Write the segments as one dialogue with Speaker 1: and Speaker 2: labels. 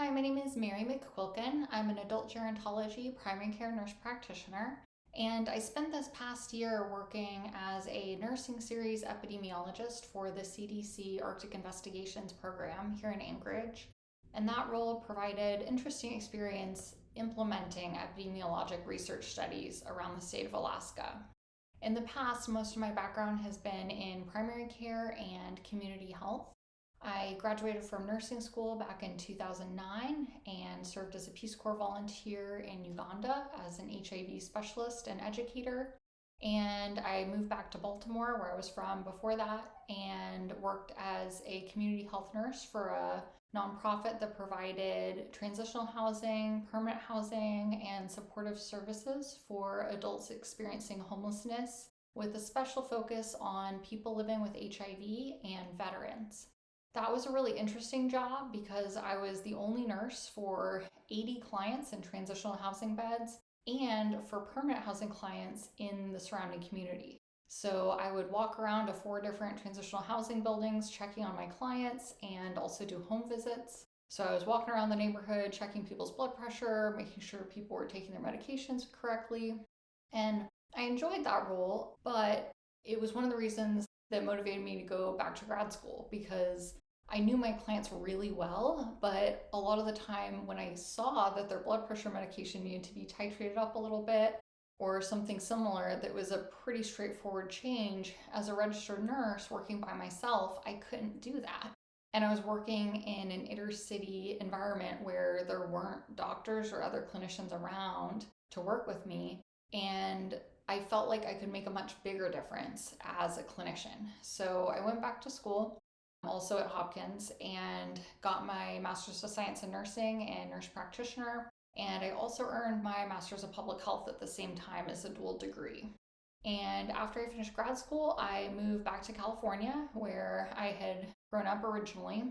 Speaker 1: Hi, my name is Mary McQuilkin. I'm an adult gerontology primary care nurse practitioner, and I spent this past year working as a nursing series epidemiologist for the CDC Arctic Investigations program here in Anchorage. And that role provided interesting experience implementing epidemiologic research studies around the state of Alaska. In the past, most of my background has been in primary care and community health. I graduated from nursing school back in 2009 and served as a Peace Corps volunteer in Uganda as an HIV specialist and educator. And I moved back to Baltimore, where I was from before that, and worked as a community health nurse for a nonprofit that provided transitional housing, permanent housing, and supportive services for adults experiencing homelessness, with a special focus on people living with HIV and veterans. That was a really interesting job because I was the only nurse for 80 clients in transitional housing beds and for permanent housing clients in the surrounding community. So I would walk around to 4 different transitional housing buildings checking on my clients and also do home visits. So I was walking around the neighborhood checking people's blood pressure, making sure people were taking their medications correctly. And I enjoyed that role, but it was one of the reasons that motivated me to go back to grad school, because I knew my clients really well, but a lot of the time when I saw that their blood pressure medication needed to be titrated up a little bit or something similar that was a pretty straightforward change, as a registered nurse working by myself, I couldn't do that. And I was working in an inner city environment where there weren't doctors or other clinicians around to work with me. And I felt like I could make a much bigger difference as a clinician. So I went back to school, also at Hopkins, and got my Master's of Science in Nursing and Nurse Practitioner. And I also earned my Master's of Public Health at the same time as a dual degree. And after I finished grad school, I moved back to California, where I had grown up originally.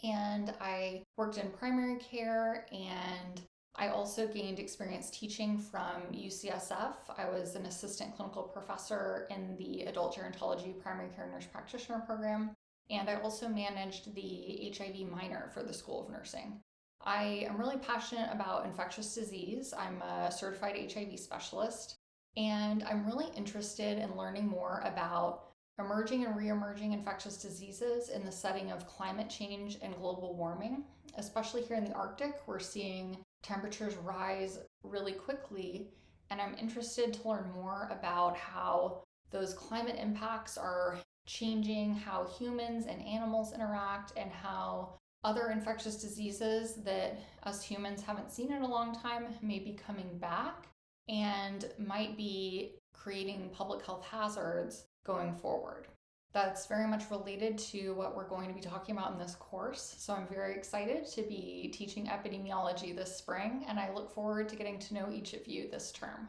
Speaker 1: And I worked in primary care, and I also gained experience teaching from UCSF. I was an assistant clinical professor in the adult gerontology primary care nurse practitioner program, and I also managed the HIV minor for the School of Nursing. I am really passionate about infectious disease. I'm a certified HIV specialist, and I'm really interested in learning more about emerging and re-emerging infectious diseases in the setting of climate change and global warming. Especially here in the Arctic, we're seeing temperatures rise really quickly, and I'm interested to learn more about how those climate impacts are changing how humans and animals interact, and how other infectious diseases that us humans haven't seen in a long time may be coming back and might be creating public health hazards going forward. That's very much related to what we're going to be talking about in this course. So I'm very excited to be teaching epidemiology this spring, and I look forward to getting to know each of you this term.